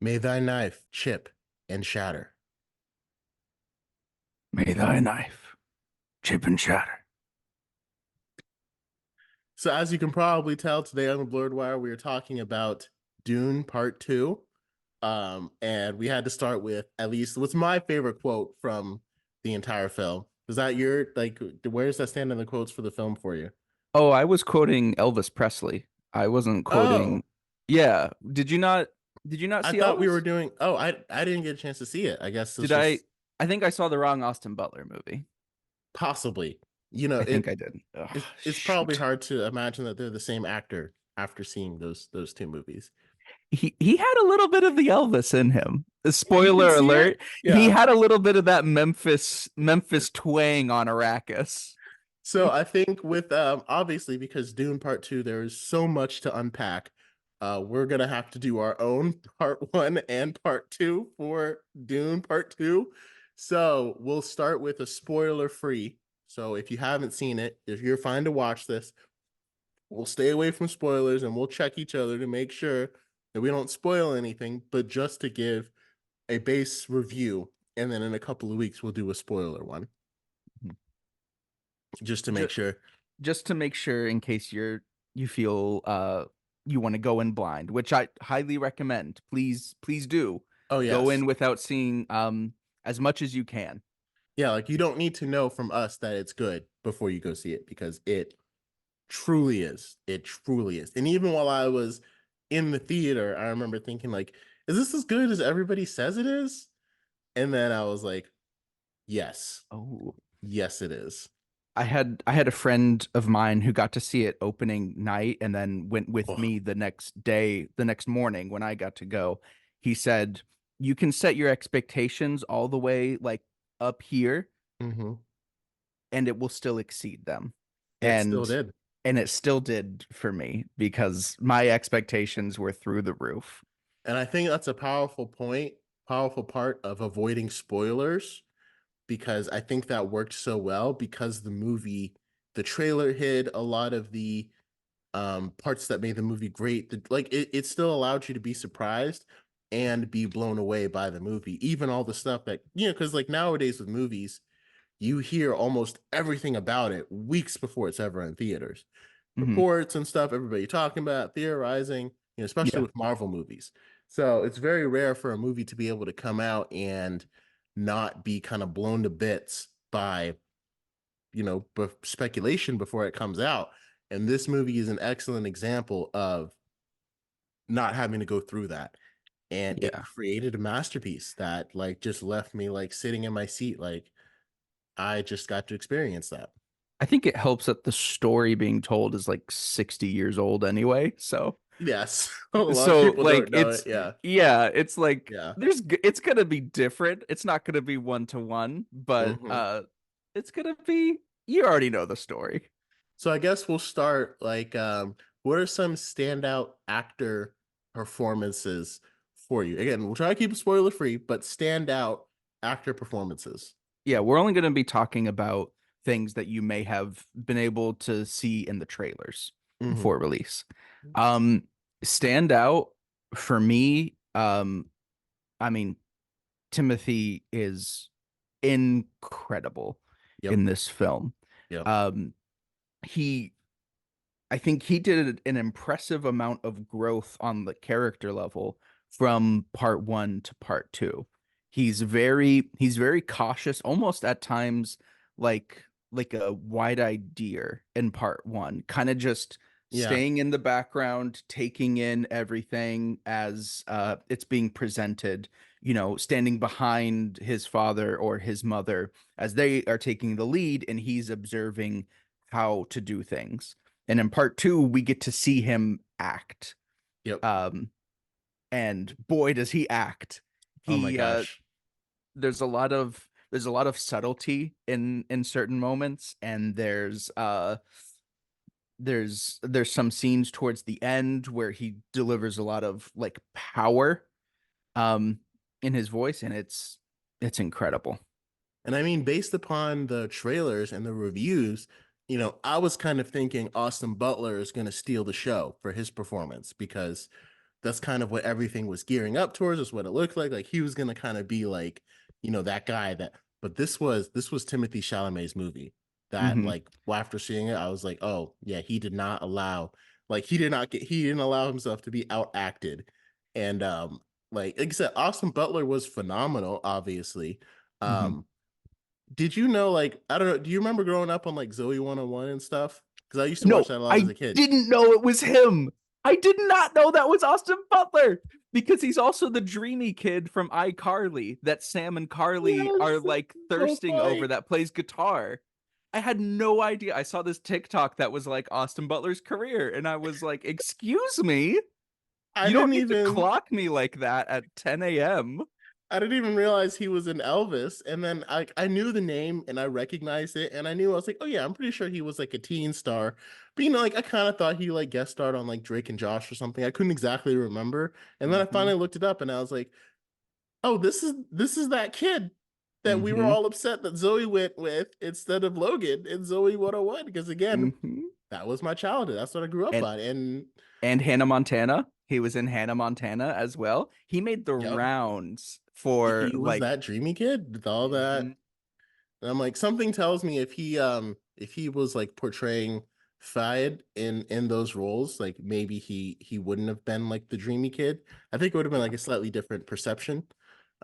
May thy knife chip and shatter. May thy knife chip and shatter. So, as you can probably tell, today on the Blurred Wire, we are talking about Dune Part Two. And we had to start with at least what's my favorite quote from the entire film. Is that your like? Where does that stand in the quotes for the film for you? Oh, I was quoting Elvis Presley. I wasn't Oh, quoting. Yeah. Did you not I see thought we were Elvis? doing. Oh, I didn't get a chance to see it. I guess it's Did I? just I think I saw the wrong Austin Butler movie. possibly. You know, I think I did. it's probably Shoot. hard to imagine that they're the same actor after seeing those two movies. He had a little bit of the Elvis in him. You can Spoiler see it. alert. He Yeah. had a little bit of that Memphis twang on Arrakis. So I think with obviously because Dune Part Two, there is so much to unpack. We're gonna have to do our own Part One and Part Two for Dune Part Two. So we'll start with a spoiler free. So if you haven't seen it, if you're fine to watch this, we'll stay away from spoilers and we'll check each other to make sure that we don't spoil anything, but just to give a base review. And then in a couple of weeks, we'll do a spoiler one just to make Just, sure. just to make sure in case you feel you want to go in blind, which I highly recommend. Please do Oh, go yes. in without seeing as much as you can. Yeah, like you don't need to know from us that it's good before you go see it because it truly is. It truly is. And even while I was in the theater, I remember thinking like, is this as good as everybody says it is? And then I was like, yes. Oh, Yes, it is. I had a friend of mine who got to see it opening night and then went with Oh, me the next day, the next morning when I got to go. He said, "You can set your expectations all the way like up here hmm. and it will still exceed them." It still And did. and it still did for me because my expectations were through the roof. And I think that's a powerful point, powerful part of avoiding spoilers because I think that worked so well because the trailer hid a lot of the parts that made the movie great. It still allowed you to be surprised and be blown away by the movie. Even all the stuff that because like nowadays with movies, you hear almost everything about it weeks before it's ever in theaters. Hmm. Reports and stuff, everybody talking about, theorizing, especially Yeah. with Marvel movies. So it's very rare for a movie to be able to come out and not be kind of blown to bits by speculation before it comes out. And this movie is an excellent example of not having to go through that. And it Yeah. created a masterpiece that like just left me like sitting in my seat. Like I just got to experience that. I think it helps that the story being told is like 60 years old anyway. Yes. A lot of So people like don't know it. it's Yeah. yeah, it's like Yeah. it's gonna be different. It's not gonna be one to one, but Hmm. it's gonna be you already know the story. So I guess we'll start like what are some standout actor performances for you? Again, we'll try to keep it spoiler free, but standout actor performances. Yeah, we're only gonna be talking about things that you may have been able to see in the trailers Hmm. before release. Um stand out for me, I mean, Timothy is incredible Yep. in this film. Yep. Um he I think he did an impressive amount of growth on the character level from part one to part two. He's very cautious, almost at times like a wide-eyed deer in part one, kind of just Yeah. staying in the background, taking in everything as it's being presented, standing behind his father or his mother as they are taking the lead and he's observing how to do things. And in part two, we get to see him act. Yep. Um, and boy, does he act. Oh my He gosh. there's a lot of subtlety in certain moments, and there's some scenes towards the end where he delivers a lot of like power um in his voice, and it's incredible. And I mean, based upon the trailers and the reviews, I was kind of thinking Austin Butler is going to steal the show for his performance because that's kind of what everything was gearing up towards. Is what it looked like. Like he was gonna kind of be like, that guy that. But this was Timothy Chalamet's movie. That Hmm. like after seeing it, I was like, oh yeah, he did not allow, like he didn't allow himself to be outacted, and like I said, Austin Butler was phenomenal. Obviously, Hmm. um, did you know, like, I don't know, do you remember growing up on like Zoe 101 and stuff? Because I used to watch No, that a lot as I a kid. didn't know it was him. I did not know that was Austin Butler because he's also the dreamy kid from iCarly that Sam and Carly are Yes, like so thirsting over funny. that plays guitar. I had no idea. I saw this TikTok that was like Austin Butler's career, and I was like, "Excuse me, I you don't didn't get to even clock me like that at 10 a.m." I didn't even realize he was in Elvis. And then I knew the name and I recognized it. And I knew I was like, oh yeah, I'm pretty sure he was like a teen star. But like I kind of thought he like guest starred on like Drake and Josh or something. I couldn't exactly remember. And then I Hmm. finally looked it up and I was like, oh, this is that kid that we were Hmm. all upset that Zoe went with instead of Logan in Zoe 101. Because again, Hmm. that was my childhood. That's what I grew up And on. And Hannah Montana. He was in Hannah Montana as well. He made the yep, rounds for he was like, that dreamy kid with all that. mhm. And I'm like, something tells me if he was like portraying Fayed in those roles, like maybe he wouldn't have been like the dreamy kid. I think it would have been like a slightly different perception.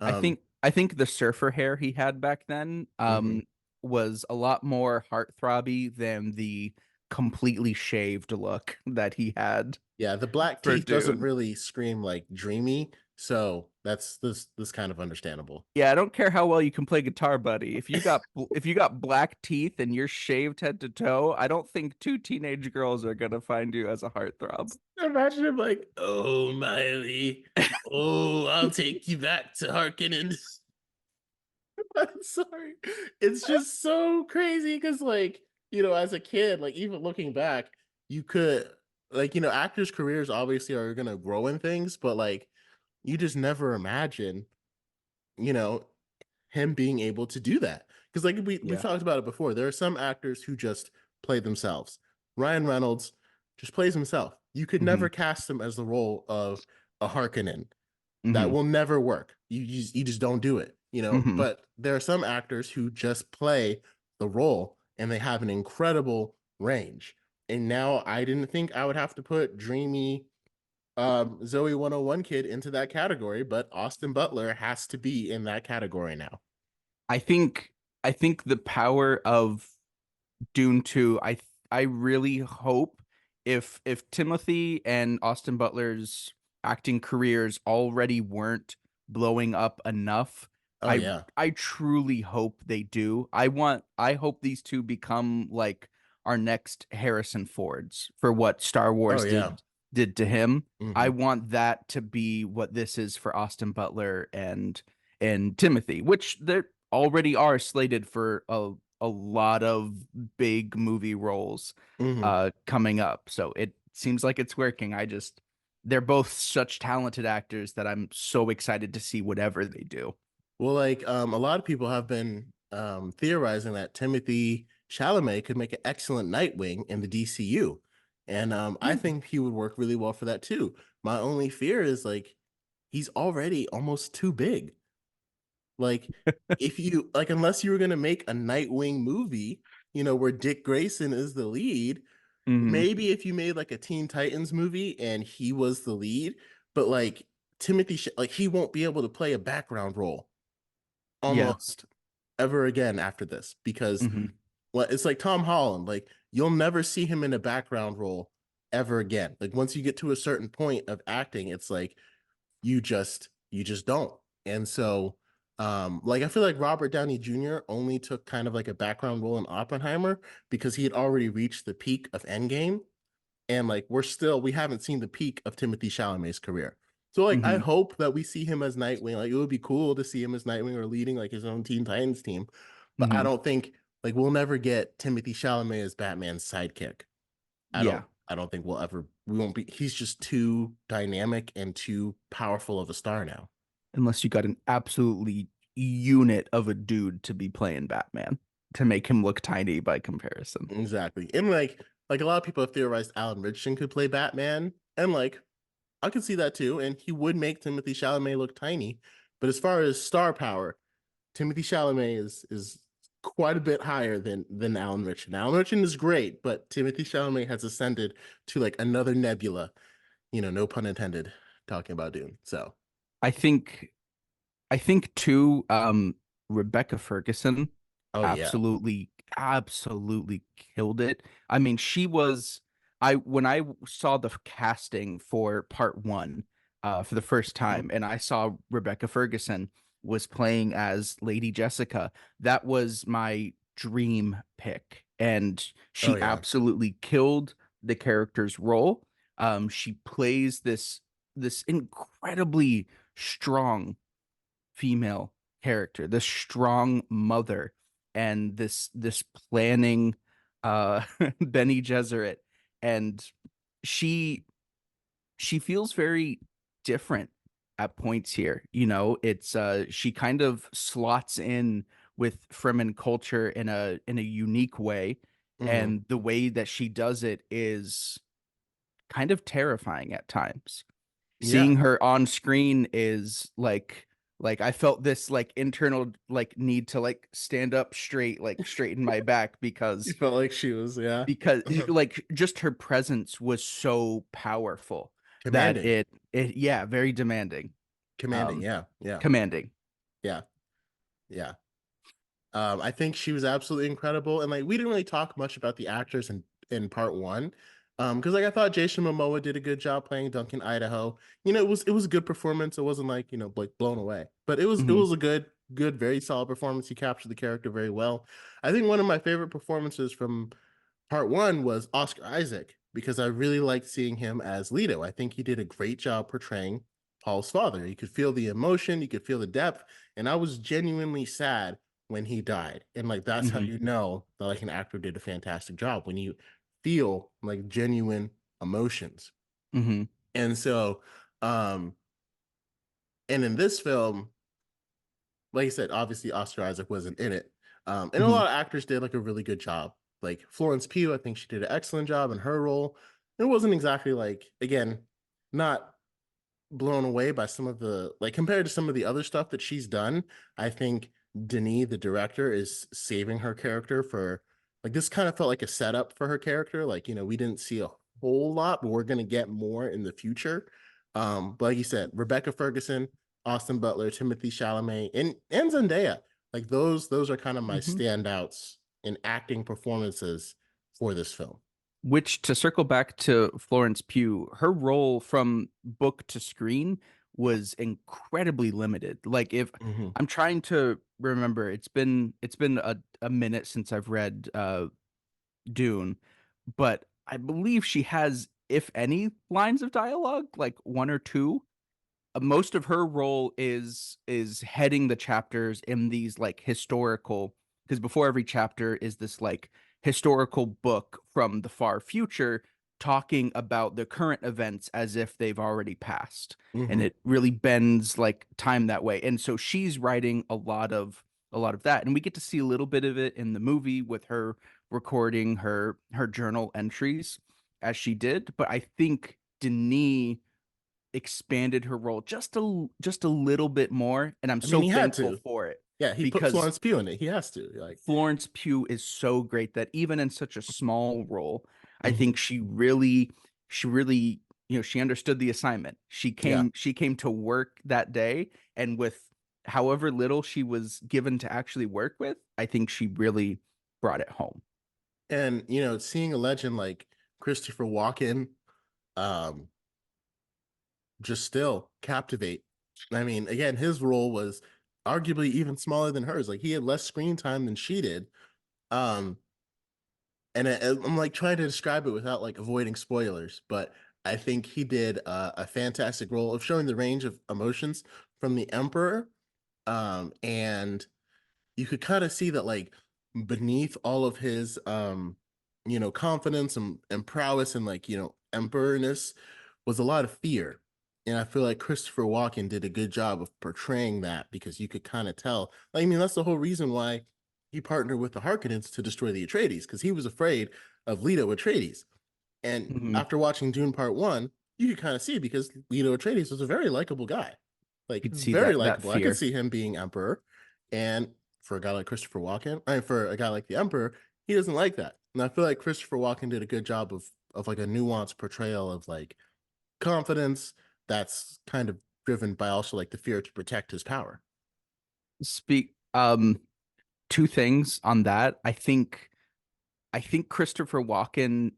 Um, I think the surfer hair he had back then mhm. was a lot more heartthrobby than the completely shaved look that he had Yeah, the black for teeth doesn't Dune. really scream like dreamy, so that's this kind of understandable. Yeah, I don't care how well you can play guitar, buddy. If you got black teeth and you're shaved head to toe, I don't think two teenage girls are gonna find you as a heartthrob. Imagine him like, oh Miley, oh, I'll take you back to Harkonnen. I'm sorry. It's just so crazy because, like, as a kid, like, even looking back, you could, like, actors' careers obviously are going to grow in things, but, like, you just never imagine, you know, him being able to do that. Because, like, we've Yeah. talked about it before. There are some actors who just play themselves. Ryan Reynolds just plays himself. You could Hmm. never cast him as the role of a Harkonnen. That Hmm. will never work. You just don't do it, Hmm. But there are some actors who just play the role and they have an incredible range. And now I didn't think I would have to put dreamy Zoe 101 kid into that category, but Austin Butler has to be in that category now. I think I think the power of Dune 2, I really hope if Timothy and Austin Butler's acting careers already weren't blowing up enough, Oh I yeah. I truly hope they do. I hope these two become like our next Harrison Fords for what Star Oh Wars yeah. did to him. I Hmm. want that to be what this is for Austin Butler and Timothy, which they already are slated for a lot of big movie roles Hmm. coming up. So it seems like it's working. They're both such talented actors that I'm so excited to see whatever they do. Well, like a lot of people have been theorizing that Timothy Chalamet could make an excellent Nightwing in the DCU, and I Hmm. think he would work really well for that too. My only fear is like he's already almost too big. Like if you like, unless you were gonna make a Nightwing movie, where Dick Grayson is the lead, Hmm. maybe if you made like a Teen Titans movie and he was the lead, but like like he won't be able to play a background role Yeah. almost ever again after this because Hmm. well, it's like Tom Holland. Like you'll never see him in a background role ever again. Like once you get to a certain point of acting, it's like you just don't. And so like I feel like Robert Downey Jr. only took kind of like a background role in Oppenheimer because he had already reached the peak of Endgame and like we haven't seen the peak of Timothy Chalamet's career. So like I Hmm. hope that we see him as Nightwing. Like it would be cool to see him as Nightwing or leading like his own Teen Titans team. But I Hmm. don't think like we'll never get Timothy Chalamet as Batman's sidekick. Yeah. I don't think we won't be he's just too dynamic and too powerful of a star now. Unless you got an absolutely unit of a dude to be playing Batman to make him look tiny by comparison. Exactly. And like a lot of people have theorized Alan Richardson could play Batman. And like I can see that too, and he would make Timothée Chalamet look tiny. But as far as star power, Timothée Chalamet is quite a bit higher than Alan Ritchson. Alan Ritchson is great, but Timothée Chalamet has ascended to like another nebula. No pun intended. Talking about Dune. So, I think I think too, Rebecca Ferguson oh yeah, absolutely killed it. I mean, she was I when I saw the casting for part one for the first time, and I saw Rebecca Ferguson was playing as Lady Jessica, that was my dream pick. And oh she yeah, absolutely killed the character's role. She plays this incredibly strong female character, this strong mother, and this planning Benny Gesserit. And she she feels very different at points here. It's she kind of slots in with Fremen culture in a unique way. hmm, And the way that she does it is kind of terrifying at times. yeah. Seeing her on screen is like I felt this like internal like need to like stand up straight, like straighten my back You because felt like she was, yeah, like just her presence was so powerful that commanding, it yeah, very demanding. commanding. Um Yeah, yeah, Commanding. yeah, yeah. I think she was absolutely incredible, and like we didn't really talk much about the actors in part one, because like I thought Jason Momoa did a good job playing Duncan Idaho. It was a good performance. It wasn't like like blown away, but it Hmm. was a good, very solid performance. He captured the character very well. I think one of my favorite performances from part one was Oscar Isaac because I really liked seeing him as Leto. I think he did a great job portraying Paul's father. You could feel the emotion, you could feel the depth, and I was genuinely sad when he died. And like that's how Hmm. you know that like an actor did a fantastic job when you feel like genuine emotions. Hmm. And so, um, and in this film, like I said, obviously Oscar Isaac wasn't in it. And a Hmm. lot of actors did like a really good job. Like Florence Pugh, I think she did an excellent job in her role. It wasn't exactly like, again, not blown away by some of the like compared to some of the other stuff that she's done. I think Denis, the director, is saving her character for like this kind of felt like a setup for her character. Like, we didn't see a whole lot, but we're gonna get more in the future. But like you said, Rebecca Ferguson, Austin Butler, Timothée Chalamet, and Zendaya. Like those are kind of my Hmm. standouts in acting performances for this film. Which, to circle back to Florence Pugh, her role from book to screen was incredibly limited. Like if Hmm. I'm trying to remember, it's been a minute since I've read Dune, but I believe she has, if any, lines of dialogue, like one or two. Most of her role is heading the chapters in these like historical, because before every chapter is this like historical book from the far future talking about the current events as if they've already passed, and Hmm. it really bends like time that way. And so she's writing a lot of that, and we get to see a little bit of it in the movie with her recording her journal entries as she did. But I think Denis expanded her role just a little bit more, and I'm I mean, so he had thankful to. for it Yeah, he put because Florence Pugh in it. He has to. Like, Florence Pugh is so great that even in such a small role, I think mhm, she really she understood the assignment. She yeah. came she came to work that day, and with however little she was given to actually work with, I think she really brought it home. And seeing a legend like Christopher Walken, um, just still captivate. I mean, again, his role was arguably even smaller than hers. Like he had less screen time than she did. Um, and I'm like trying to describe it without like avoiding spoilers, but I think he did a fantastic role of showing the range of emotions from the Emperor. And you could kind of see that like beneath all of his confidence and prowess and like emperorness was a lot of fear. And I feel like Christopher Walken did a good job of portraying that because you could kind of tell. Like, I mean, that's the whole reason why he partnered with the Harkonnens to destroy the Atreides because he was afraid of Leto Atreides. And Hmm. after watching Dune Part One, you could kind of see because Leto Atreides was a very likable guy, like You'd see very that likable. I could fear. see him being emperor, and for a guy like Christopher Walken, I mean, for a guy like the emperor, he doesn't like that. And I feel like Christopher Walken did a good job of like a nuanced portrayal of like confidence that's kind of driven by also like the fear to protect his power. Speak two things on that. I think Christopher Walken,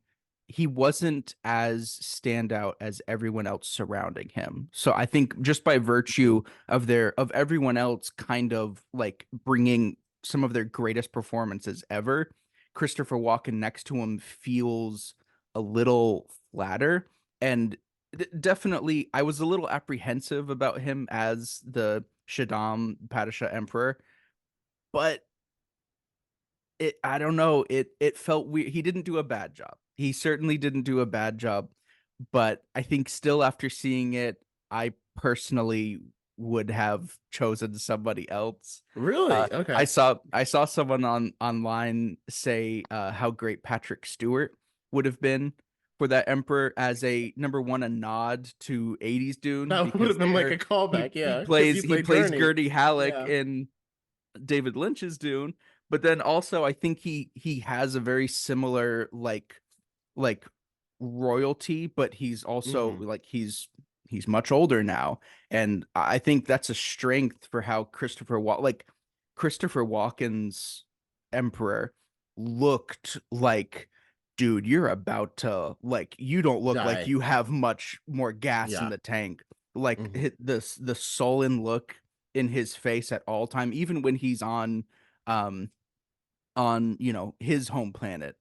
he wasn't as standout as everyone else surrounding him. So I think just by virtue of everyone else kind of like bringing some of their greatest performances ever, Christopher Walken next to him feels a little flatter. And definitely, I was a little apprehensive about him as the Shaddam Padishah Emperor, but I don't know, it felt weird. He didn't do a bad job. He certainly didn't do a bad job, but I think still after seeing it, I personally would have chosen somebody else. Really? I Okay. saw someone online say how great Patrick Stewart would have been for that Emperor as a number one, a nod to 80s Dune, That would because have been like there a callback, he yeah, because plays he he played plays Gurney. Gurney Halleck Yeah. in David Lynch's Dune, but then also I think he has a very similar like royalty, but he's also Hmm. like he's much older now, and I think that's a strength for how Christopher Walken's Emperor looked like, dude, you're about to, like, you don't look like Die. you have much more gas in Yeah. the tank. Like Hmm. the sullen look in his face at all time, even when he's um on his home planet.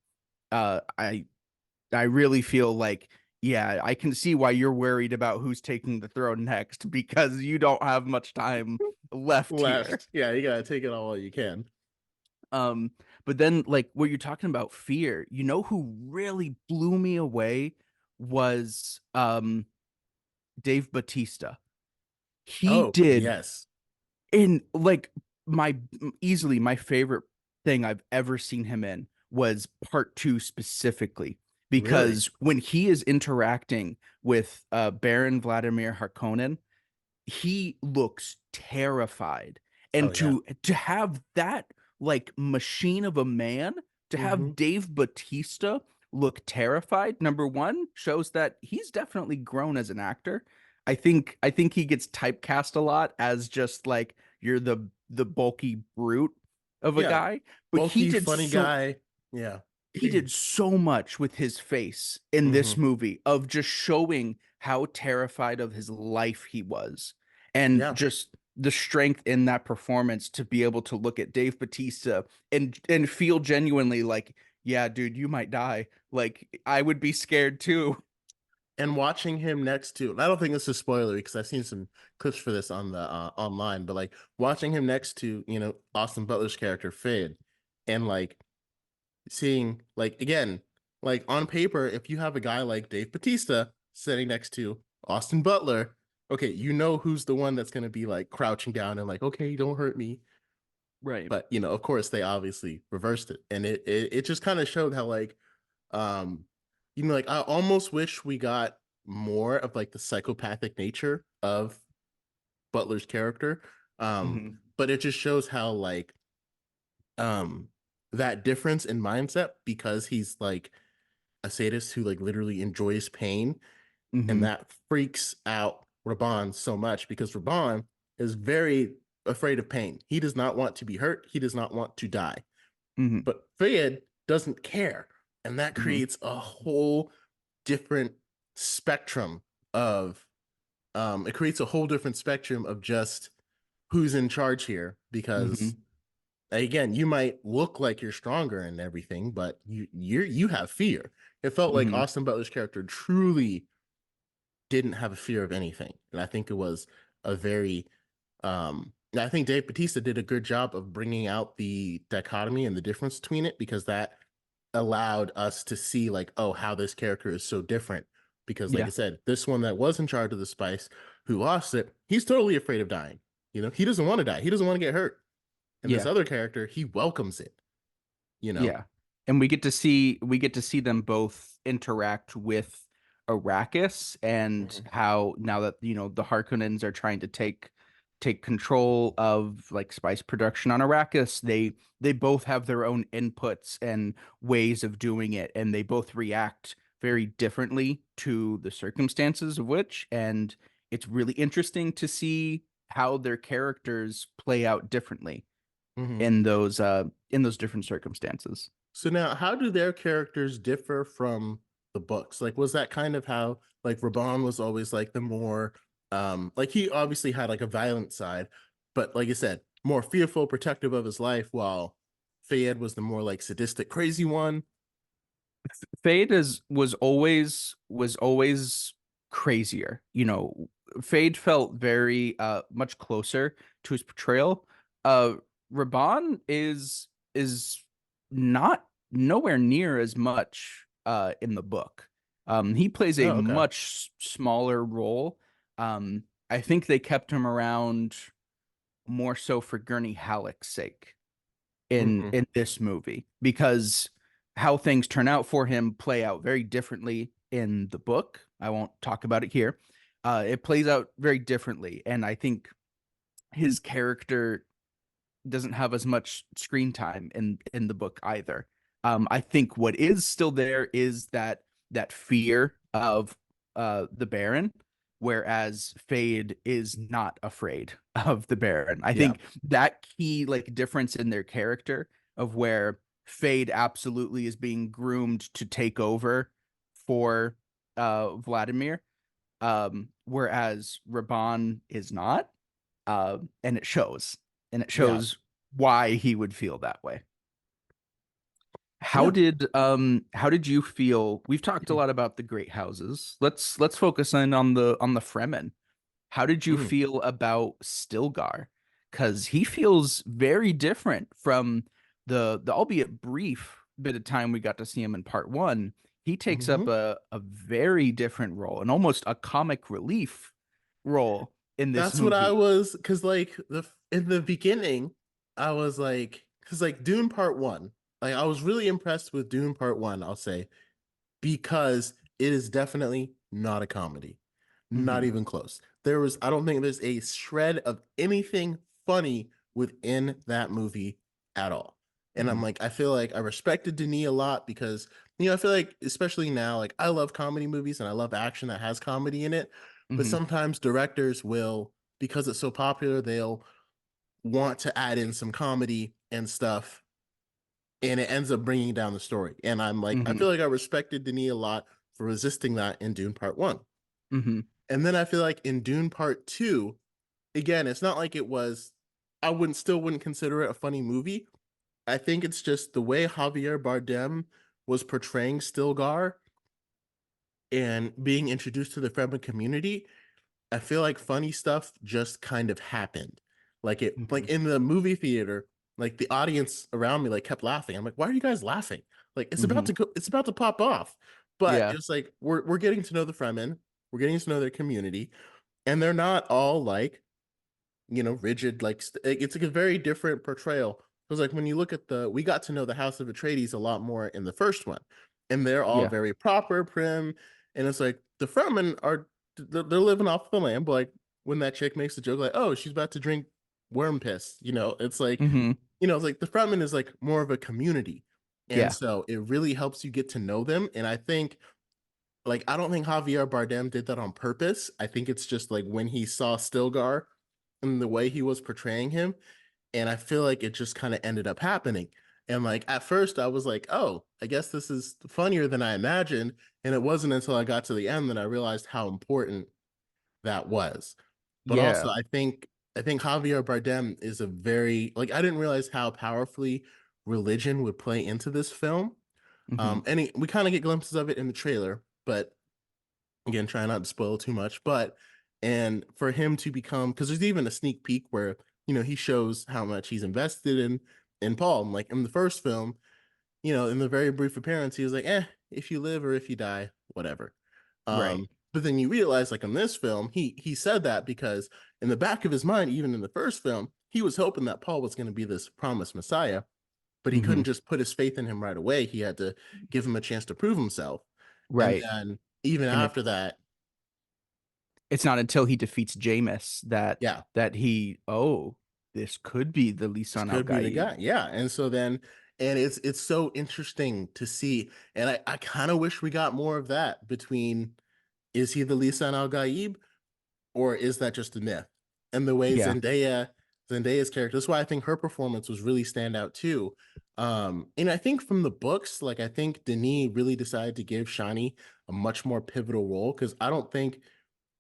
I really feel like, yeah, I can see why you're worried about who's taking the throne next, because you don't have much time left here. Left. Yeah, you gotta take it all while you can. Um, but then, like, what you're talking about fear, who really blew me away was Dave Bautista. He Oh, did yes. in like my easily my favorite thing I've ever seen him in was part two specifically, Really? because when he is interacting with Baron Vladimir Harkonnen, he looks terrified. Oh, And yeah. to have that like machine of a man, to Hmm. have Dave Bautista look terrified, number one, shows that he's definitely grown as an actor. I think he gets typecast a lot as just like you're the bulky brute of a Yeah. guy, but Bulky, funny guy. Yeah. he did so much with his face in this Hmm. movie of just showing how terrified of his life he was, and Yeah. just the strength in that performance to be able to look at Dave Bautista and feel genuinely like, yeah, dude, you might die. Like, I would be scared too. And watching him next to, and I don't think this is spoiler because I've seen some clips for this on the online, but like watching him next to, Austin Butler's character Fade, and like seeing like again, like on paper, if you have a guy like Dave Bautista sitting next to Austin Butler, okay, you know who's the one that's gonna be like crouching down and like, okay, don't hurt me. Right. But of course they obviously reversed it. And it just kind of showed how like um like I almost wish we got more of like the psychopathic nature of Butler's character. Um, Hmm. but it just shows how like that difference in mindset because he's like a sadist who like literally enjoys pain, and Hmm. that freaks out Raban so much because Raban is very afraid of pain. He does not want to be hurt. He does not want to die. Hmm. But Fayed doesn't care. And that Hmm. creates a whole different spectrum of it creates a whole different spectrum of just who's in charge here because Hmm. again, you might look like you're stronger and everything, but you have fear. It felt like Hmm. Austin Butler's character truly didn't have a fear of anything. And I think it was a very I think Dave Bautista did a good job of bringing out the dichotomy and the difference between it because that allowed us to see like, oh, how this character is so different. Because like I Yeah. said, this one that was in charge of the spice who lost it, he's totally afraid of dying. He doesn't want to die. He doesn't want to get hurt. And this Yeah. other character, he welcomes it, you know? Yeah. And we get to see them both interact with Arrakis and Mhm. how now that the Harkonnens are trying to take control of like spice production on Arrakis, they both have their own inputs and ways of doing it, and they both react very differently to the circumstances of which, and it's really interesting to see how their characters play out differently Mhm. in those different circumstances. So now, how do their characters differ from the books? Like, was that kind of how like Raban was always like the more like he obviously had like a violent side, but like I said, more fearful, protective of his life, while Fayed was the more like sadistic, crazy one. Fade was always crazier. Fade felt very much closer to his portrayal. Uh Raban is not nowhere near as much in the book. He plays a Oh, okay. much smaller role. I think they kept him around more so for Gurney Halleck's sake in Hmm. in this movie because how things turn out for him play out very differently in the book. I won't talk about it here. It plays out very differently, and I think his character doesn't have as much screen time in the book either. I think what is still there is that fear of the Baron, whereas Fade is not afraid of the Baron. I Yeah. think that key like difference in their character of where Fade absolutely is being groomed to take over for Vladimir, whereas Raban is not, and it shows, and it Yeah. shows why he would feel that way. Yeah. How did you feel? We've talked a lot about the great houses. Let's focus in on the Fremen. How did you Mm-hmm. feel about Stilgar? Because he feels very different from the albeit brief bit of time we got to see him in part one. He takes up a very different role, and almost a comic relief role in this That's what I movie. was, because like the in the beginning, I was like, because like Dune Part One, like I was really impressed with Dune Part One. I'll say because it is definitely not a comedy, not Hmm. even close. I don't think there's a shred of anything funny within that movie at all. And I'm Hmm. like, I feel like I respected Denis a lot because, I feel like, especially now, like I love comedy movies and I love action that has comedy in it. But Hmm. sometimes directors will, because it's so popular, they'll want to add in some comedy and stuff and it ends up bringing down the story. And I'm like, I feel Hmm. like I respected Denis a lot for resisting that in Dune Part One. Hmm. And then I feel like in Dune Part Two, again, it's not like it was, I wouldn't consider it a funny movie. I think it's just the way Javier Bardem was portraying Stilgar and being introduced to the Fremen community. I feel like funny stuff just kind of happened. Like Hmm. in the movie theater, like the audience around me like kept laughing. I'm like, why are you guys laughing? Like Hmm. it's about to pop off. But Yeah. it's like we're getting to know the Fremen, we're getting to know their community, and they're not all like, rigid, it's like a very different portrayal. Because like when you look at we got to know the House of Atreides a lot more in the first one, and they're all Yeah. very proper, prim, and it's like the Fremen are they're living off the land, but like when that chick makes a joke like, oh, she's about to drink worm piss, it's like, Hmm. it's like the Fremen is like more of a community, and Yeah. so it really helps you get to know them. And I think like I don't think Javier Bardem did that on purpose. I think it's just like when he saw Stilgar and the way he was portraying him, and I feel like it just kind of ended up happening. And like at first I was like, oh, I guess this is funnier than I imagined. And it wasn't until I got to the end that I realized how important that was. But also Yeah. I think Javier Bardem is a very like I didn't realize how powerfully religion would play into this film. Hmm. We kind of get glimpses of it in the trailer, but again, try not to spoil too much. And for him to become, because there's even a sneak peek where he shows how much he's invested in Paul. And like in the first film, in the very brief appearance, he was like, if you live or if you die, whatever. Right. But then you realize, like in this film, he said that because in the back of his mind, even in the first film, he was hoping that Paul was going to be this promised Messiah, but he couldn't Hmm. just put his faith in him right away. He had to give him a chance to prove himself. And Right. then even And after that, it's not until he defeats Jameis yeah, that he, oh, this could be the this Lisan Al could be the Gaib. guy. Yeah. And so then, and it's so interesting to see. And I kind of wish we got more of that between, is he the Lisan Al Gaib, or is that just a myth? And the way Yeah. Zendaya's character, that's why I think her performance was really stand out too. And I think from the books, like I think Denis really decided to give Shani a much more pivotal role, because I don't think,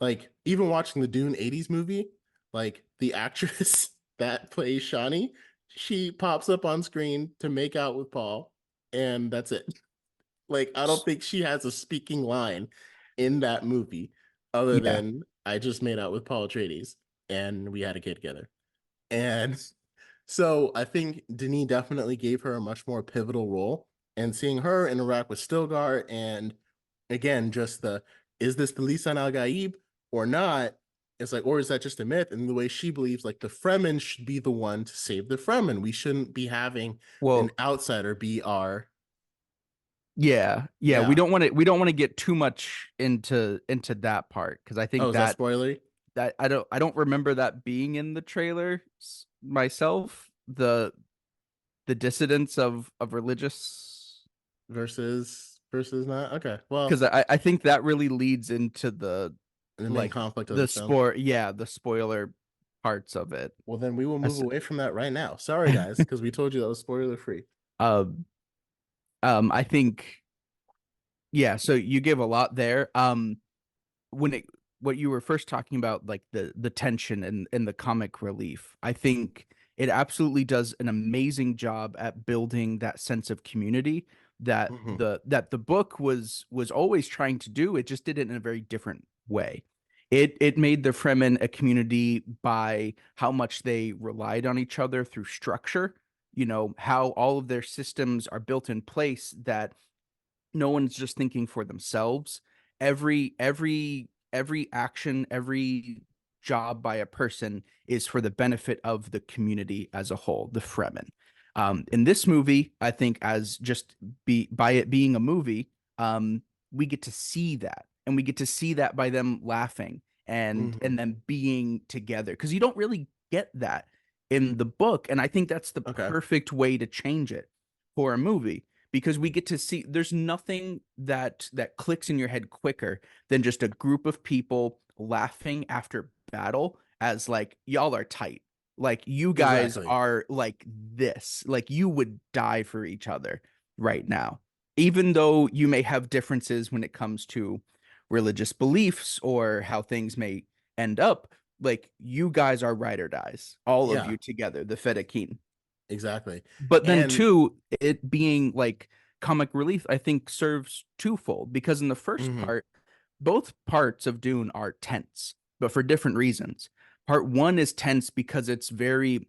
like, even watching the Dune 80s movie, like the actress that plays Shani, she pops up on screen to make out with Paul, and that's it. Like, I don't think she has a speaking line in that movie other Yeah. than I just made out with Paul Atreides and we had a kid together. And so I think Denis definitely gave her a much more pivotal role. And seeing her interact with Stilgar, and again, just the, is this the Lisan Al Gaib or not? It's like, or is that just a myth? And the way she believes, like, the Fremen should be the one to save the Fremen. We shouldn't be having an Well, outsider be our, yeah. Yeah, yeah. we don't want to get too much into that part because I Oh, think is that that spoilery? I don't remember that being in the trailer myself. The dissidence of religious, Versus not? Okay. Well, because I think that really leads into the the main like conflict of the the film. sport, yeah, the spoiler parts of it. Well, then we will move As- away from that right now. Sorry, guys, because we told you that was spoiler free. um I think, yeah, so you give a lot there. When it what you were first talking about, like the tension and the comic relief, I think it absolutely does an amazing job at building that sense of community Hmm. that the book was always trying to do. It just did it in a very different way. It made the Fremen a community by how much they relied on each other through structure, how all of their systems are built in place that no one's just thinking for themselves. Every action, every job by a person is for the benefit of the community as a whole, the Fremen. In this movie, I think, as just be by it being a movie, we get to see that, and we get to see that by them laughing Hmm. and them being together, because you don't really get that in the book, and I think that's the Okay. perfect way to change it for a movie, because we get to see there's nothing that clicks in your head quicker than just a group of people laughing after battle as like y'all are tight. Like you guys Exactly. are like this. Like you would die for each other right now. Even though you may have differences when it comes to religious beliefs or how things may end up, like you guys are ride or dies, all of Yeah, you together, the Fedaykin. exactly. But then And too, it being like comic relief, I think serves twofold, because in the first mhm, part, both parts of Dune are tense, but for different reasons. Part one is tense because it's very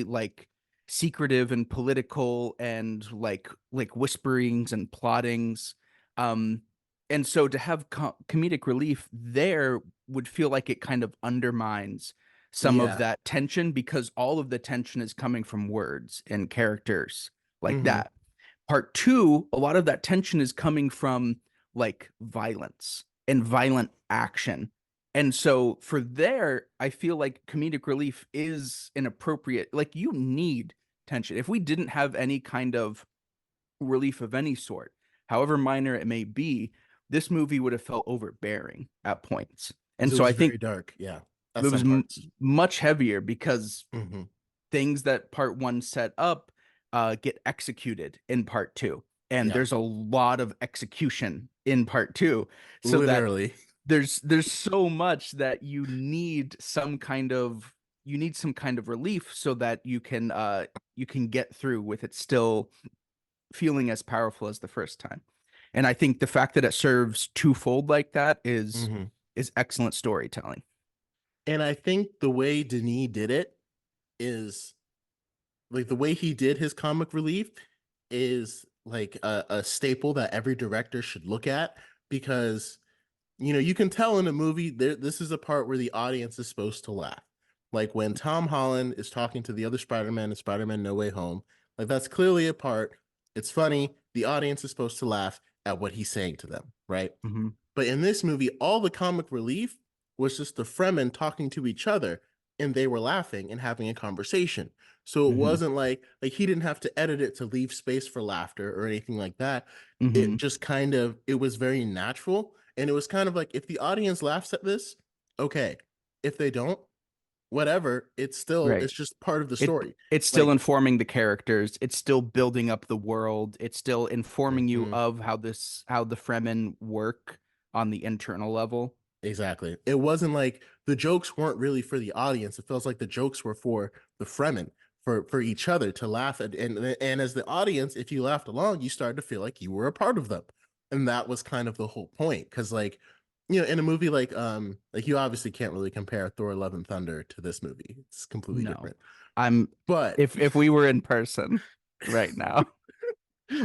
like secretive and political and like whisperings and plottings. Um, and so to have comedic relief there would feel like it kind of undermines some of yeah. that tension, because all of the tension is coming from words and characters like Hmm. that. Part two, a lot of that tension is coming from like violence and violent action. And so for there, I feel like comedic relief is an appropriate, like you need tension. If we didn't have any kind of relief of any sort, however minor it may be, this movie would have felt overbearing at points. Because And it so was I think very dark. Yeah, at it was some parts. much heavier because Hmm. things that part one set up get executed in part two. And Yeah, there's a lot of execution in part two. So that literally. there's so much that you need some kind of relief so that you can get through with it still feeling as powerful as the first time. And I think the fact that it serves twofold like that Hmm. is excellent storytelling. And I think the way Denis did it is, like, the way he did his comic relief is like a staple that every director should look at, because you can tell in a movie there, this is a part where the audience is supposed to laugh. Like when Tom Holland is talking to the other Spider-Man in Spider-Man No Way Home, like that's clearly a part. It's funny. The audience is supposed to laugh at what he's saying to them, right? Mhm. But in this movie, all the comic relief was just the Fremen talking to each other, and they were laughing and having a conversation. So it Hmm. wasn't like he didn't have to edit it to leave space for laughter or anything like that. It Hmm. just kind of it was very natural, and it was kind of like if the audience laughs at this, okay. If they don't, whatever, Right. it's just part of the It story. it's still Like, informing the characters. It's still building up the world. It's still informing you mhm. of how the Fremen work on the internal level. Exactly. It wasn't like the jokes weren't really for the audience. It feels like the jokes were for the Fremen, for each other to laugh at, and as the audience, if you laughed along, you started to feel like you were a part of them, and that was kind of the whole point. Because in a movie like you obviously can't really compare Thor: Love and Thunder to this movie. It's completely No. different. I'm But if we were in person right now,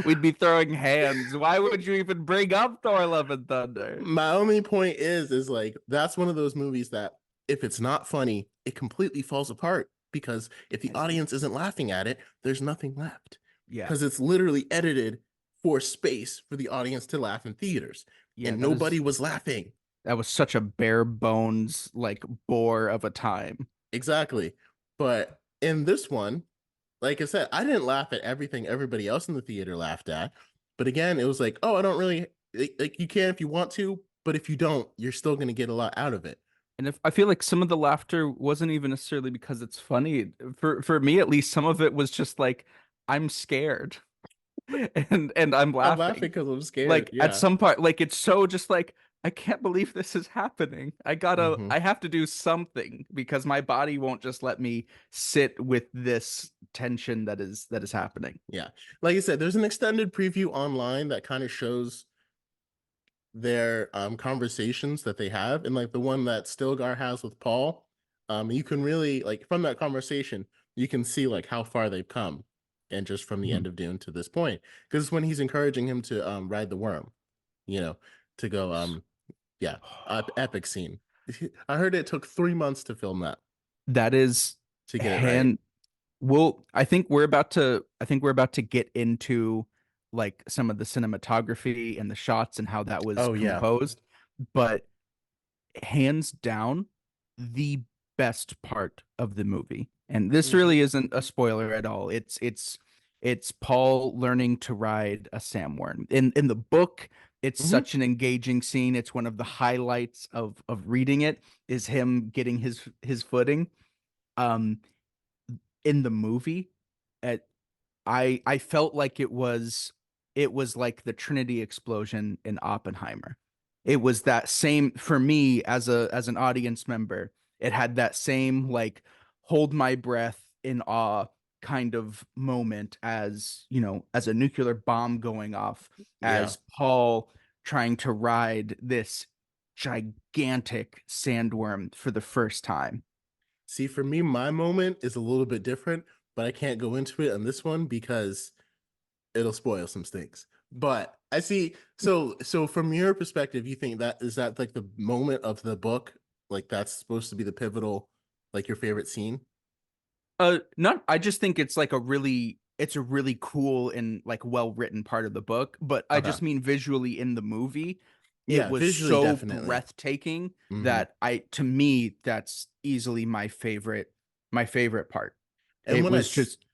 we'd be throwing hands. Why would you even bring up Thor Love and Thunder? my only point is like that's one of those movies that if it's not funny, it completely falls apart because if the audience isn't laughing at it, there's nothing left. Yeah. Because it's literally edited for space for the audience to laugh in theaters. Yeah, And nobody was laughing. that was such a bare bones like bore of a time. Exactly. But in this one, like I said, I didn't laugh at everything everybody else in the theater laughed at. But again, it was like, oh, I don't really like you can if you want to, but if you don't, you're still going to get a lot out of it. And if I feel like some of the laughter wasn't even necessarily because it's funny. For me at least, some of it was just like I'm scared and I'm I'm laughing laughing. because I'm scared. Like at Yeah. some part, like it's so just like I can't believe this is happening. Hmm. I have to do something because my body won't just let me sit with this tension that is happening. Yeah. Like I said, there's an extended preview online that kind of shows their conversations that they have. And like the one that Stilgar has with Paul, you can really like from that conversation, you can see like how far they've come. And just from the Mhm. end of Dune to this point. Because it's when he's encouraging him to ride the worm, you know, to go yeah, epic scene. I heard it took 3 months to film that That is to get it right. hand I think we're about to get into like some of the cinematography and the shots and how that was Oh yeah. composed, but hands down the best part of the movie. And this Hmm. really isn't a spoiler at all. It's Paul learning to ride a sandworm. In the book, it's Hmm. such an engaging scene. It's one of the highlights of reading it is him getting his footing. Um in the movie, at I felt like it was like the Trinity explosion in Oppenheimer. It was that same for me as an audience member. It had that same like hold my breath in awe kind of moment as, as a nuclear bomb going off, Yeah. as Paul trying to ride this gigantic sandworm for the first time. See, for me, my moment is a little bit different, but I can't go into it on this one because it'll spoil some things. But I see. So from your perspective, you think that is that like the moment of the book, like that's supposed to be the pivotal, like your favorite scene? Not I just think it's a really cool and like well written part of the book, but I Okay. just mean visually in the movie, it Yeah, was visually, so definitely. breathtaking Hmm. that to me that's easily my favorite part. And It when I, was just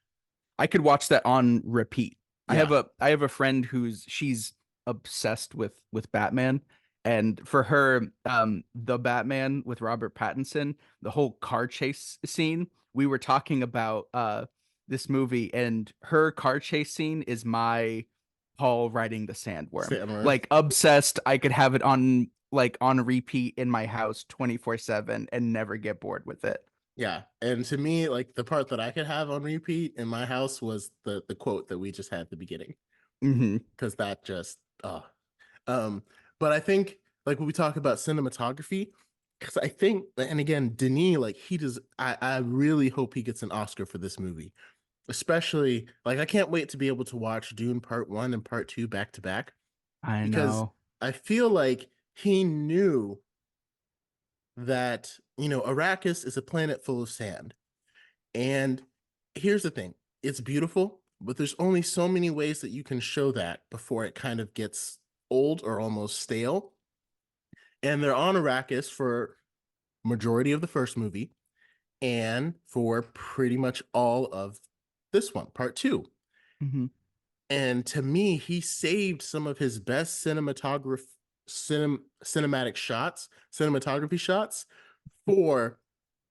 I could watch that on repeat. yeah, I have a friend she's obsessed with Batman, and for her, the Batman with Robert Pattinson, the whole car chase scene. We were talking about this movie, and her car chase scene is my Paul riding the sandworm. Sandworm. Like obsessed. I could have it on repeat in my house 24/7 and never get bored with it. Yeah, and to me, like the part that I could have on repeat in my house was the quote that we just had at the beginning Hmm. because that just Um, but I think like when we talk about cinematography, because I think, and again, Denis, like he does, I really hope he gets an Oscar for this movie. Especially like I can't wait to be able to watch Dune Part One and Part Two back to back I because know. I feel like he knew that Arrakis is a planet full of sand. And here's the thing: it's beautiful, but there's only so many ways that you can show that before it kind of gets old or almost stale. and they're on Arrakis for majority of the first movie and for pretty much all of this one, part two. Hmm. And to me, he saved some of his best cinematic shots, cinematography shots for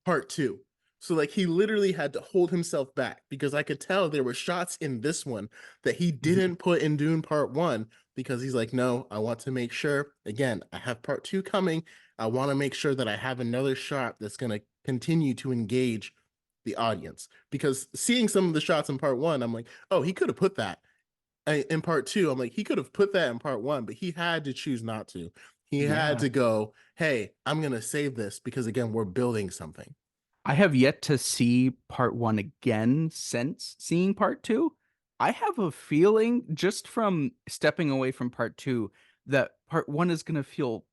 part two. So like he literally had to hold himself back because I could tell there were shots in this one that he Hmm. didn't put in Dune part one because he's like, no, I want to make sure, again, I have part two coming. I want to make sure that I have another shot that's going to continue to engage the audience. Because seeing some of the shots in part one, I'm like, oh, he could have put that in part two. I'm like, he could have put that in part one, but he had to choose not to. He had Yeah. to go, hey, I'm going to save this because, again, we're building something. I have yet to see part one again since seeing part two. I have a feeling just from stepping away from part two that part one is gonna feel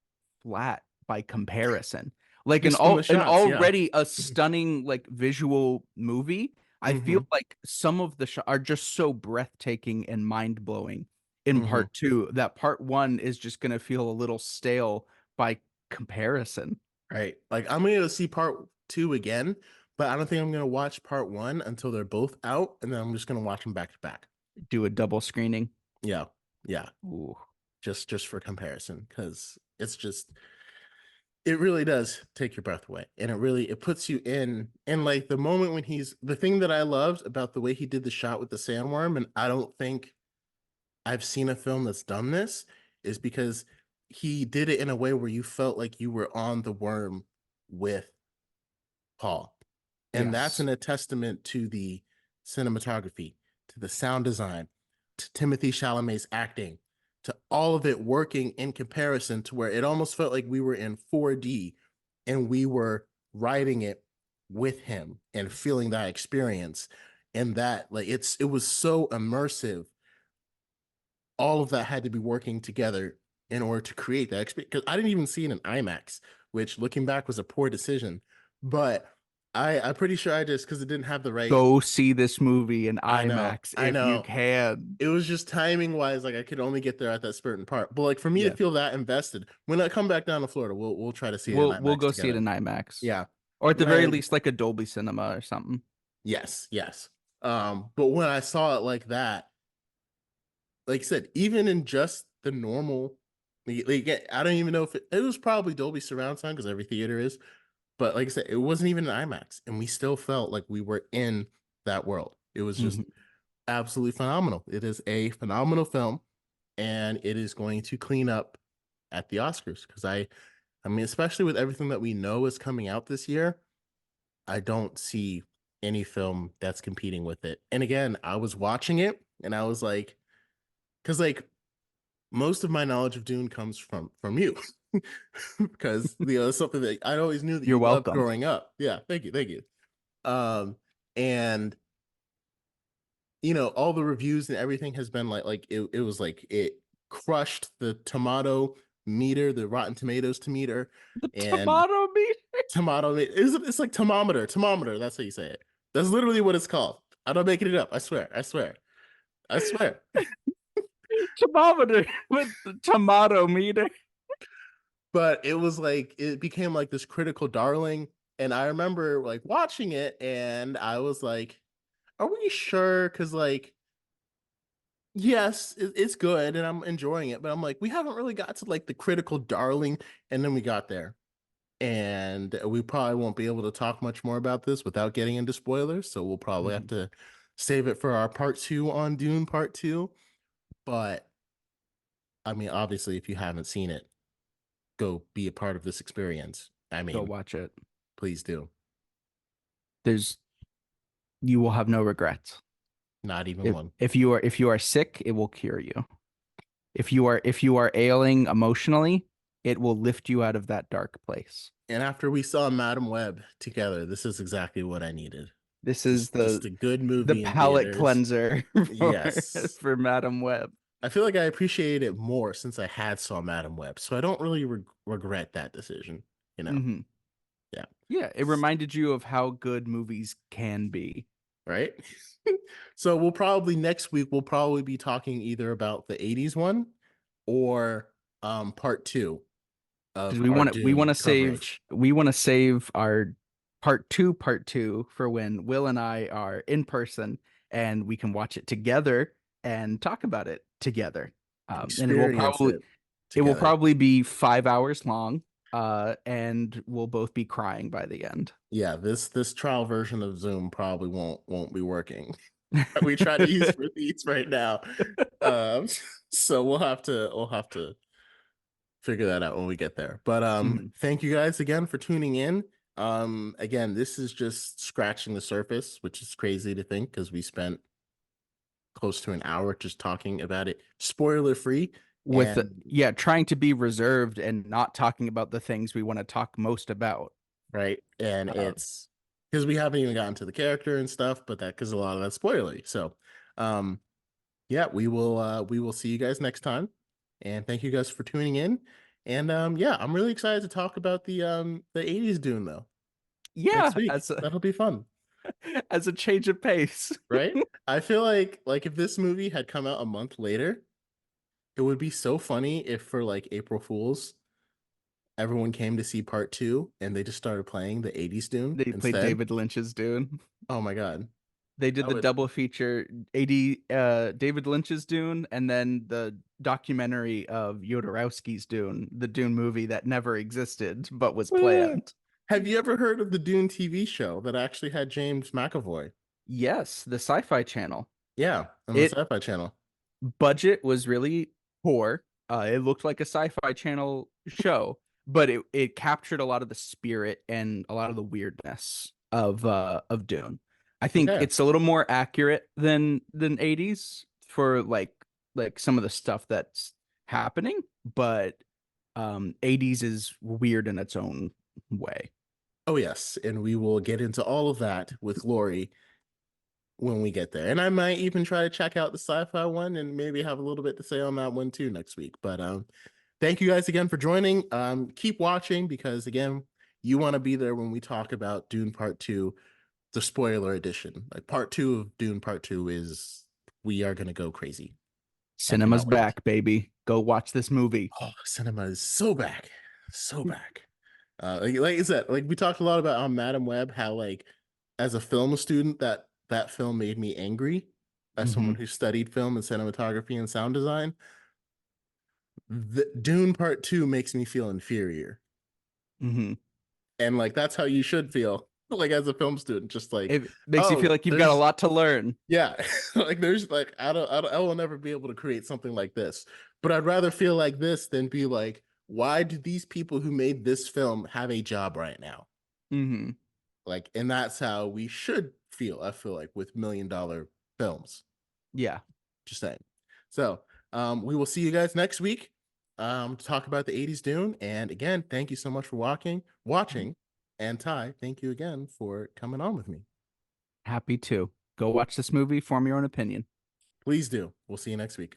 flat by comparison. Like Just from the an shots, yeah. already a stunning like visual movie. I feel Hmm. like some of the are just so breathtaking and mind-blowing in Hmm. part two that part one is just gonna feel a little stale by comparison. Right. Like I'm gonna see part two again, but I don't think I'm gonna watch part one until they're both out, and then I'm just gonna watch them back to back. Do a double screening. Yeah. Yeah. Ooh. Just for comparison. Because it's just it really does take your breath away. And it puts you in and like the moment when he's the thing that I loved about the way he did the shot with the sandworm, and I don't think I've seen a film that's done this, is because he did it in a way where you felt like you were on the worm with Paul. And that's Yes. a testament to the cinematography, to the sound design, to Timothée Chalamet's acting, to all of it working in comparison to where it almost felt like we were in 4D and we were writing it with him and feeling that experience. And that like it was so immersive. All of that had to be working together in order to create that experience. Because I didn't even see it in IMAX, which looking back was a poor decision. But I'm pretty sure I just because it didn't have the right. Go see this movie in IMAX I if you know. can. It was just timing wise, like I could only get there at that certain part. But like for me to Yeah. feel that invested, when I come back down to Florida, we'll try to see it in We'll IMAX go see it together. in IMAX. Yeah. Or at the very When least like a Dolby Cinema or something. yes, yes. But when I saw it like that, like I said, even in just the normal, like, I don't even know if it was probably Dolby surround sound because every theater is, but like I said, it wasn't even an IMAX, and we still felt like we were in that world. It was just Hmm. absolutely phenomenal. It is a phenomenal film, and it is going to clean up at the Oscars because I mean, especially with everything that we know is coming out this year, I don't see any film that's competing with it. And again, I was watching it, and I was like, because like most of my knowledge of Dune comes from you because something that I always knew that You're you loved welcome. growing up. Yeah, thank you. Um, and all the reviews and everything has been it was like it crushed the tomato meter, the Rotten Tomatoes to meter, The and tomato meat. it's like thermometer. That's how you say it. That's literally what it's called. I'm not making it up. I swear. Thermometer with the tomato meter. But it was like it became like this critical darling, and I remember like watching it and I was like, are we sure? Because like yes, it's good and I'm enjoying it, but I'm like we haven't really got to like the critical darling, and then we got there, and we probably won't be able to talk much more about this without getting into spoilers, so we'll probably have Mhm. to save it for our part two on Dune part two. But I mean, obviously if you haven't seen it, go be a part of this experience. I Go mean, watch it. please do. There's you will have no regrets. Not even one. If you are sick, it will cure you. If you are ailing emotionally, it will lift you out of that dark place. And after we saw Madam Web together, this is exactly what I needed. This is Just a good the movie in palate theaters. cleanser for Yes. for Madam Web. I feel like I appreciated it more since I had saw Madam Web. So I don't really regret that decision, you know. Hmm. Yeah. Yeah, it reminded you of how good movies can be. Right? So next week we'll probably be talking either about the 80s one or part 2 because of we our want to Dune coverage. we want to save our part two for when Will and I are in person and we can watch it together and talk about it together. And Experience it it will together. probably be 5 hours long, and we'll both be crying by the end. Yeah, this trial version of Zoom probably won't be working. We try to use for these right now. Um, so we'll have to figure that out when we get there. But Mhm. thank you guys again for tuning in. Again, this is just scratching the surface, which is crazy to think because we spent close to an hour just talking about it, spoiler free. With And yeah, trying to be reserved and not talking about the things we want to talk most about. right, and Uh, it's because we haven't even gotten to the character and stuff, but that because a lot of that's spoilery. So, um, yeah, we will see you guys next time, and thank you guys for tuning in. And yeah, I'm really excited to talk about the '80s Dune though next yeah, week. That'll be fun, as a change of pace. right? I feel like if this movie had come out a month later, it would be so funny if for like April Fools everyone came to see part two and they just started playing the '80s Dune They played instead. David Lynch's Dune. Oh my god, They did that the would. double feature David Lynch's Dune and then the documentary of Jodorowsky's Dune, the Dune movie that never existed but was Uh, planned. have you ever heard of the Dune TV show that actually had James McAvoy? Yes, the Sci-Fi Channel. Yeah, on the It Sci-Fi Channel. budget was really poor. It looked like a Sci-Fi Channel show, but it captured a lot of the spirit and a lot of the weirdness of Dune. I think Okay. it's a little more accurate than 80s for like some of the stuff that's happening, but 80s is weird in its own way. Oh yes, and we will get into all of that with Lori when we get there. And I might even try to check out the sci-fi one and maybe have a little bit to say on that one too next week. But thank you guys again for joining. Keep watching because again, you want to be there when we talk about Dune Part 2, the spoiler edition. Like Part 2 of Dune Part 2 is we are going to go crazy. I Cinema's cannot wait. back, baby. Go watch this movie. Oh, cinema is so back. So back. Like I said, like we talked a lot about on Madam Web, how like as a film student that film made me angry. As someone Hmm. who studied film and cinematography and sound design, the Dune Part 2 makes me feel inferior. Hmm. And like that's how you should feel, like as a film student, just like, It makes you feel oh, like you've got a there's lot to learn. yeah, like there's like I will never be able to create something like this. But I'd rather feel like this than be like, why do these people who made this film have a job right now? Hmm. Like, and that's how we should feel. I feel like with $1 million films. Yeah. Just saying. So, we will see you guys next week to talk about the '80s Dune. And again, thank you so much for watching. And Ty, thank you again for coming on with me. Happy to. Go watch this movie, form your own opinion. Please do. We'll see you next week.